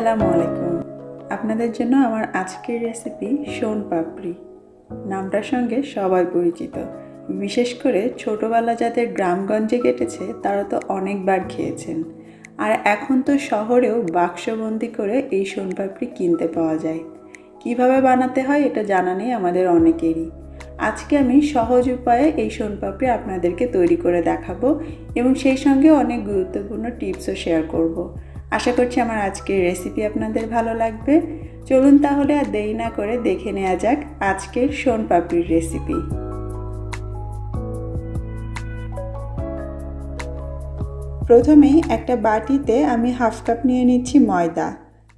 আসসালামু আলাইকুম। আপনাদের জন্য আমার আজকের রেসিপি শোন পাপড়ি। নামটার সঙ্গে সবাই পরিচিত। বিশেষ করে ছোটোবেলা যাদের গ্রামগঞ্জে কেটেছে তারা তো অনেকবার খেয়েছেন। আর এখন তো শহরেও বাক্সবন্দি করে এই শোন পাপড়ি কিনতে পাওয়া যায়। কিভাবে বানাতে হয় এটা জানা নেই আমাদের অনেকেরই। আজকে আমি সহজ উপায়ে এই শোন পাপড়ি আপনাদেরকে তৈরি করে দেখাবো এবং সেই সঙ্গে অনেক গুরুত্বপূর্ণ টিপসও শেয়ার করব। আশা করছি আমার আজকের রেসিপি আপনাদের ভালো লাগবে। চলুন তাহলে আর দেরি না করে দেখে নেওয়া যাক আজকের শোন পাপড়ির রেসিপি। প্রথমেই একটা বাটিতে আমি হাফ কাপ নিয়ে নিচ্ছি ময়দা।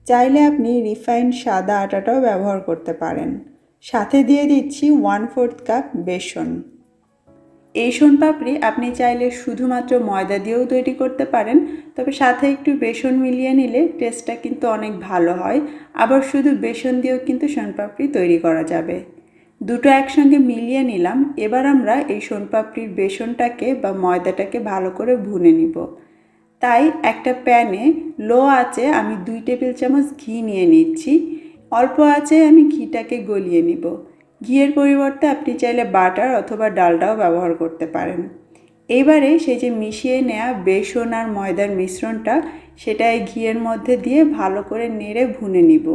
চাইলে আপনি রিফাইন্ড সাদা আটাটাও ব্যবহার করতে পারেন। সাথে দিয়ে দিচ্ছি 1/4 কাপ বেসন। এই শোন পাপড়ি আপনি চাইলে শুধুমাত্র ময়দা দিয়েও তৈরি করতে পারেন, তবে সাথে একটু বেসন মিলিয়ে নিলে টেস্টটা কিন্তু অনেক ভালো হয়। আবার শুধু বেসন দিয়েও কিন্তু শোন পাপড়ি তৈরি করা যাবে। দুটো একসঙ্গে মিলিয়ে নিলাম। এবার আমরা এই শোন পাপড়ির বেসনটাকে বা ময়দাটাকে ভালো করে ভুনে নিব। তাই একটা প্যানে লো আঁচে আমি 2 টেবিল চামচ ঘি নিয়ে নিচ্ছি। অল্প আঁচে আমি ঘিটাকে গলিয়ে নিব। ঘিয়ের পরিবর্তে আপনি চাইলে বাটার অথবা ডালডাও ব্যবহার করতে পারেন। এইবারে সেই যে মিশিয়ে নেওয়া বেসন আর ময়দার মিশ্রণটা সেটা এই ঘিয়ের মধ্যে দিয়ে ভালো করে নেড়ে ভুনে নিব।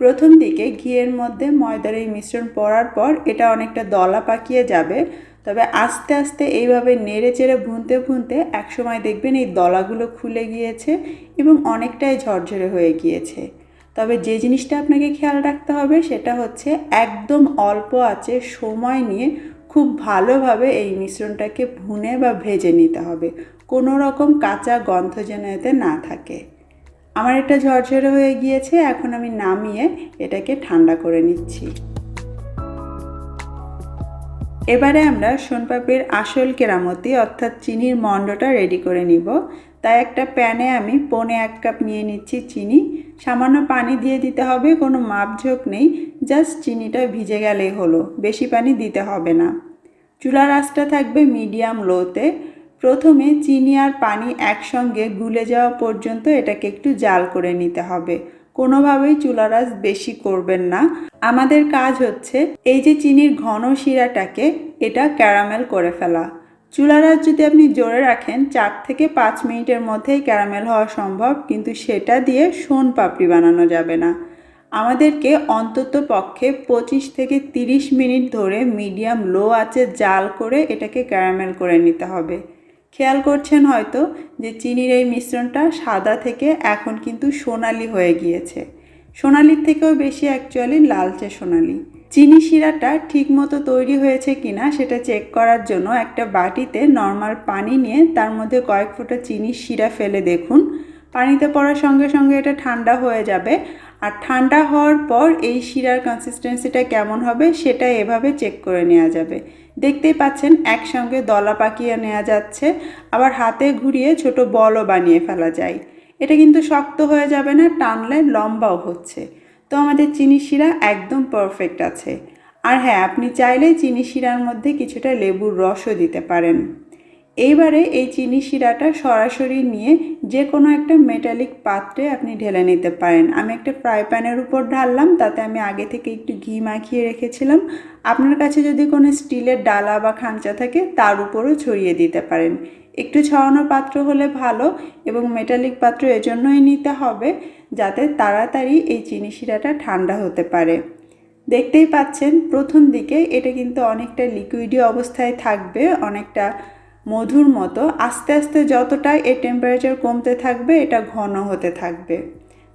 প্রথম দিকে ঘিয়ের মধ্যে ময়দার এই মিশ্রণ পড়ার পর এটা অনেকটা দলা পাকিয়ে যাবে, তবে আস্তে আস্তে এইভাবে নেড়ে চেড়ে ভুনতে ভুনতে একসময় দেখবেন এই দলাগুলো খুলে গিয়েছে এবং অনেকটাই ঝরঝরে হয়ে গিয়েছে। তবে যে জিনিসটা আপনাকে খেয়াল রাখতে হবে সেটা হচ্ছে একদম অল্প আঁচে সময় নিয়ে খুব ভালোভাবে এই মিশ্রণটাকে ভুনে বা ভেজে নিতে হবে। কোনো রকম কাঁচা গন্ধ যেন এতে না থাকে। আমার এটা ঝরঝরে হয়ে গিয়েছে, এখন আমি নামিয়ে এটাকে ঠান্ডা করে নিচ্ছি। এবারে আমরা শোন পাপড়ির আসল কেরামতি অর্থাৎ চিনির মণ্ডটা রেডি করে নিব। তাই একটা প্যানে আমি 1/4 কাপ নিয়ে নিচ্ছি চিনি। সামান্য পানি দিয়ে দিতে হবে, কোনো মাপঝোঁক নেই, জাস্ট চিনিটা ভিজে গেলেই হলো, বেশি পানি দিতে হবে না। চুলার আঁচটা থাকবে মিডিয়াম লোতে। প্রথমে চিনি আর পানি একসঙ্গে গুলে যাওয়া পর্যন্ত এটাকে একটু জাল করে নিতে হবে। কোনোভাবেই চুলার আঁচ বেশি করবেন না। আমাদের কাজ হচ্ছে এই যে চিনির ঘন শিরাটাকে এটা ক্যারামেল করে ফেলা। চুলার আঁচ যদি আপনি জোরে রাখেন 4 থেকে 5 মিনিটের মধ্যেই ক্যারামেল হওয়া সম্ভব, কিন্তু সেটা দিয়ে শোন পাপড়ি বানানো যাবে না। আমাদেরকে অন্তত পক্ষে 25 থেকে 30 মিনিট ধরে মিডিয়াম লো আঁচে জাল করে এটাকে ক্যারামেল করে নিতে হবে। খেয়াল করছেন হয়তো যে চিনির এই মিশ্রণটা সাদা থেকে এখন কিন্তু সোনালি হয়ে গিয়েছে। সোনালির থেকেও বেশি অ্যাকচুয়ালি লালচে সোনালি। চিনি শিরাটা ঠিকমতো তৈরি হয়েছে কিনা সেটা চেক করার জন্য একটা বাটিতে নর্মাল পানি নিয়ে তার মধ্যে কয়েক ফোঁটা চিনির শিরা ফেলে দেখুন। পানিতে পড়ার সঙ্গে সঙ্গে এটা ঠান্ডা হয়ে যাবে, আর ঠান্ডা হওয়ার পর এই শিরার কনসিস্টেন্সিটা কেমন হবে সেটা এভাবে চেক করে নেওয়া যাবে। দেখতেই পাচ্ছেন একসঙ্গে দলা পাকিয়ে নেওয়া যাচ্ছে, আবার হাতে ঘুরিয়ে ছোট বলও বানিয়ে ফেলা যায়। এটা কিন্তু শক্ত হয়ে যাবে না, টানলে লম্বাও হচ্ছে। তো আমাদের চিনি শিরা একদম পারফেক্ট আছে। আর হ্যাঁ, আপনি চাইলে চিনি শিরার মধ্যে কিছুটা লেবুর রসও দিতে পারেন। এইবারে এই চিনি শিরাটা সরাসরি নিয়ে যে কোনো একটা মেটালিক পাত্রে আপনি ঢেলে নিতে পারেন। আমি একটা ফ্রাই প্যানের উপর ঢাললাম, তাতে আমি আগে থেকে একটু ঘি মাখিয়ে রেখেছিলাম। আপনার কাছে যদি কোনো স্টিলের ডালা বা খাঁচা থাকে তার উপরও ছড়িয়ে দিতে পারেন। একটু ছড়ানো পাত্র হলে ভালো, এবং মেটালিক পাত্র এজন্যই নিতে হবে যাতে তাড়াতাড়ি এই চিনি শিরাটা ঠান্ডা হতে পারে। দেখতেই পাচ্ছেন প্রথম দিকে এটা কিন্তু অনেকটা লিকুইডি অবস্থায় থাকবে, অনেকটা মধুর মতো। আস্তে আস্তে যতটা এর টেম্পারেচার কমতে থাকবে এটা ঘন হতে থাকবে।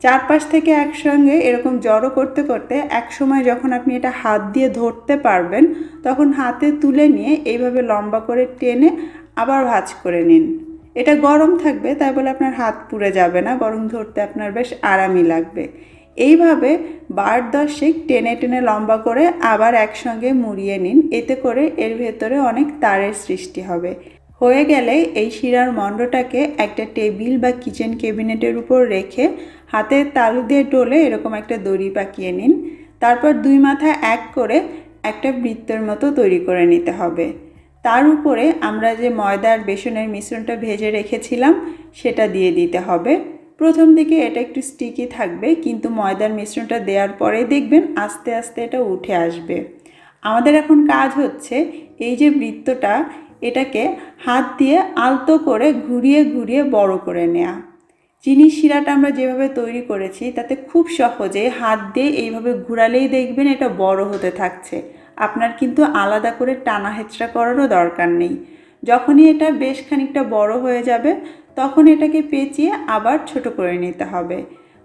চারপাশ থেকে একসঙ্গে এরকম জড়ো করতে করতে একসময় যখন আপনি এটা হাত দিয়ে ধরতে পারবেন তখন হাতে তুলে নিয়ে এইভাবে লম্বা করে টেনে আবার ভাঁজ করে নিন। এটা গরম থাকবে, তাই বলে আপনার হাত পুড়ে যাবে না, বরং ধরতে আপনার বেশ আরামই লাগবে। এইভাবে 12-10 টেনে টেনে লম্বা করে আবার একসঙ্গে মুড়িয়ে নিন। এতে করে এর ভেতরে অনেক তারের সৃষ্টি হবে। হয়ে গেলে এই শিরার মণ্ডটাকে একটা টেবিল বা কিচেন ক্যাবিনেটের উপর রেখে হাতের তালু দিয়ে ডলে এরকম একটা দড়ি পাকিয়ে নিন। তারপর 2 মাথা এক করে একটা বৃত্তের মতো তৈরি করে নিতে হবে। তার উপরে আমরা যে ময়দা আর বেসনের মিশ্রণটা ভেজে রেখেছিলাম সেটা দিয়ে দিতে হবে। প্রথম দিকে এটা একটু স্টিকি থাকবে, কিন্তু ময়দার মিশ্রণটা দেওয়ার পরে দেখবেন আস্তে আস্তে এটা উঠে আসবে। আমাদের এখন কাজ হচ্ছে এই যে বৃত্তটা, এটাকে হাত দিয়ে আলতো করে ঘুরিয়ে ঘুরিয়ে বড় করে নেওয়া। চিনির শিরাটা আমরা যেভাবে তৈরি করেছি তাতে খুব সহজে হাত দিয়ে এইভাবে ঘোরালেই দেখবেন এটা বড় হতে থাকছে। আপনার কিন্তু আলাদা করে টানা হেঁচড়া করারও দরকার নেই। যখনই এটা বেশ খানিকটা বড় হয়ে যাবে তখন এটাকে পেঁচিয়ে আবার ছোট করে নিতে হবে।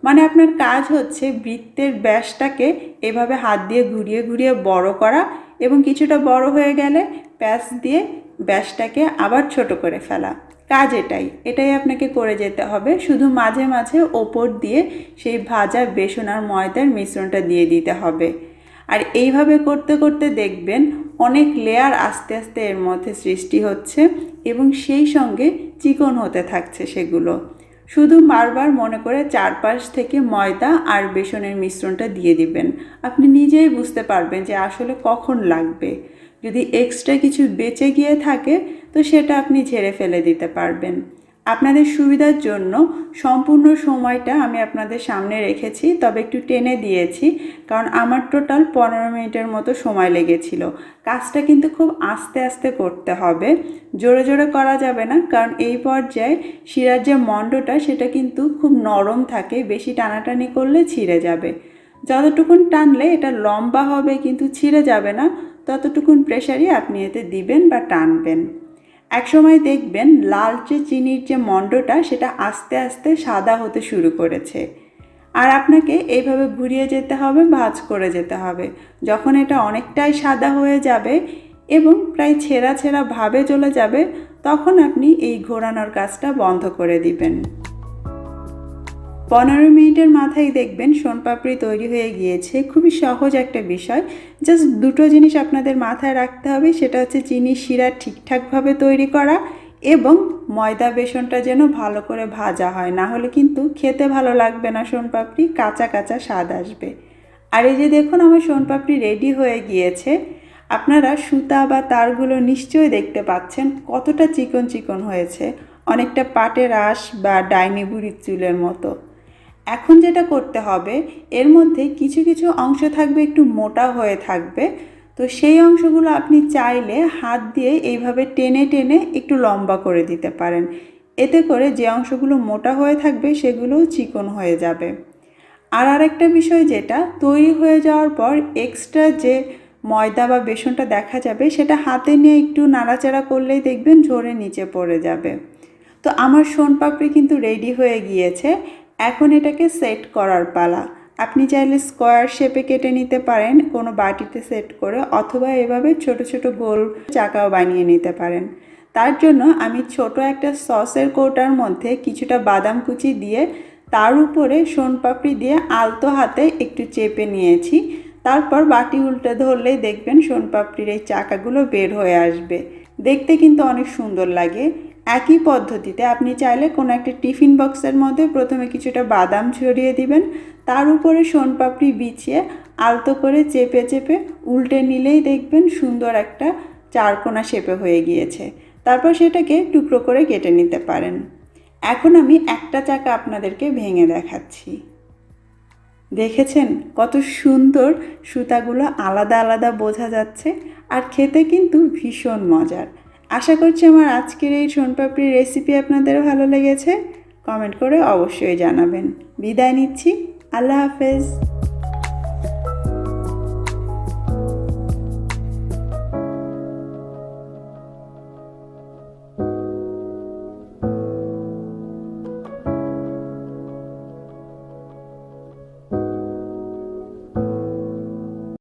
মানে আপনার কাজ হচ্ছে বৃত্তের ব্যাসটাকে এভাবে হাত দিয়ে ঘুরিয়ে ঘুরিয়ে বড় করা, এবং কিছুটা বড় হয়ে গেলে প্যাঁচ দিয়ে ব্যাসটাকে আবার ছোট করে ফেলা। কাজ এটাই আপনাকে করে যেতে হবে। শুধু মাঝে মাঝে ওপর দিয়ে সেই ভাজা বেসন আর ময়দার মিশ্রণটা দিয়ে দিতে হবে। আর এইভাবে করতে করতে দেখবেন অনেক লেয়ার আস্তে আস্তে এর মধ্যে সৃষ্টি হচ্ছে এবং সেই সঙ্গে চিকন হতে থাকছে সেগুলো। শুধু বারবার মনে করে চারপাশ থেকে ময়দা আর বেসনের মিশ্রণটা দিয়ে দিবেন। আপনি নিজেই বুঝতে পারবেন যে আসলে কখন লাগবে। যদি এক্সট্রা কিছু বেঁচে গিয়ে থাকে তো সেটা আপনি ঝেড়ে ফেলে দিতে পারবেন। আপনাদের সুবিধার জন্য সম্পূর্ণ সময়টা আমি আপনাদের সামনে রেখেছি, তবে একটু টেনে দিয়েছি, কারণ আমার টোটাল 15 মিনিটের মতো সময় লেগেছিল। কাজটা কিন্তু খুব আস্তে আস্তে করতে হবে, জোরে জোরে করা যাবে না, কারণ এই পর্যায়ে শিরার যে মণ্ডটা সেটা কিন্তু খুব নরম থাকে, বেশি টানাটানি করলে ছিঁড়ে যাবে। যতটুকুন টানলে এটা লম্বা হবে কিন্তু ছিঁড়ে যাবে না, ততটুকুন প্রেশারই আপনি এতে দিবেন বা টানবেন। একসময় দেখবেন লাল যে চিনির যে মণ্ডটা সেটা আস্তে আস্তে সাদা হতে শুরু করেছে। আর আপনাকে এইভাবে ঘুরিয়ে যেতে হবে, ভাঁজ করে যেতে হবে। যখন এটা অনেকটাই সাদা হয়ে যাবে এবং প্রায় ছেঁড়া ছেঁড়া ভাবে চলে যাবে, তখন আপনি এই ঘোরানোর কাজটা বন্ধ করে দিবেন। 15 মিনিটের মাথায় দেখবেন শোনপাপড়ি তৈরি হয়ে গিয়েছে। খুবই সহজ একটা বিষয়। জাস্ট দুটো জিনিস আপনাদের মাথায় রাখতে হবে, সেটা হচ্ছে চিনির শিরা ঠিকঠাকভাবে তৈরি করা এবং ময়দা বেসনটা যেন ভালো করে ভাজা হয়, না হলে কিন্তু খেতে ভালো লাগবে না, শোনপাপড়ি কাঁচা কাঁচা স্বাদ আসবে। আর এই যে দেখুন আমার শোনপাপড়ি রেডি হয়ে গিয়েছে। আপনারা সুতা বা তারগুলো নিশ্চয়ই দেখতে পাচ্ছেন কতটা চিকন চিকন হয়েছে, অনেকটা পাটের আঁশ বা ডাইনি বুড়ির চুলের মতো। এখন যেটা করতে হবে, এর মধ্যে কিছু কিছু অংশ থাকবে একটু মোটা হয়ে থাকবে, তো সেই অংশগুলো আপনি চাইলে হাত দিয়ে এইভাবে টেনে টেনে একটু লম্বা করে দিতে পারেন। এতে করে যে অংশগুলো মোটা হয়ে থাকবে সেগুলোও চিকন হয়ে যাবে। আর আরেকটা বিষয়, যেটা তৈরি হয়ে যাওয়ার পর এক্সট্রা যে ময়দা বা বেসনটা দেখা যাবে সেটা হাতে নিয়ে একটু নাড়াচাড়া করলেই দেখবেন ঝরে নিচে পড়ে যাবে। তো আমার শোনপাপড়ি কিন্তু রেডি হয়ে গিয়েছে। এখন এটাকে সেট করার পালা। আপনি চাইলে স্কোয়ার শেপে কেটে নিতে পারেন কোনো বাটিতে সেট করে, অথবা এভাবে ছোট ছোট গোল চাকাও বানিয়ে নিতে পারেন। তার জন্য আমি ছোট একটা সসের কৌটার মধ্যে কিছুটা বাদাম কুচি দিয়ে তার উপরে শোনপাপড়ি দিয়ে আলতো হাতে একটু চেপে নিয়েছি। তারপর বাটি উল্টে ধরলেই দেখবেন শোনপাপড়ির এই চাকাগুলো বের হয়ে আসবে। দেখতে কিন্তু অনেক সুন্দর লাগে। একই পদ্ধতিতে আপনি চাইলে কোনো একটা টিফিন বক্সের মধ্যে প্রথমে কিছুটা বাদাম ছড়িয়ে দিবেন, তার উপরে শোনপাপড়ি বিছিয়ে আলতো করে চেপে চেপে উল্টে নিলেই দেখবেন সুন্দর একটা চারকোনা শেপে হয়ে গিয়েছে। তারপর সেটাকে টুকরো করে কেটে নিতে পারেন। এখন আমি একটা চাকা আপনাদেরকে ভেঙে দেখাচ্ছি। দেখেছেন কত সুন্দর, সুতাগুলো আলাদা আলাদা বোঝা যাচ্ছে, আর খেতে কিন্তু ভীষণ মজার। আশা করছি আমার আজকের এই শোনপাপড়ির রেসিপি আপনাদেরও ভালো লেগেছে। কমেন্ট করে অবশ্যই জানাবেন। বিদায় নিচ্ছি। আল্লাহ হাফেজ।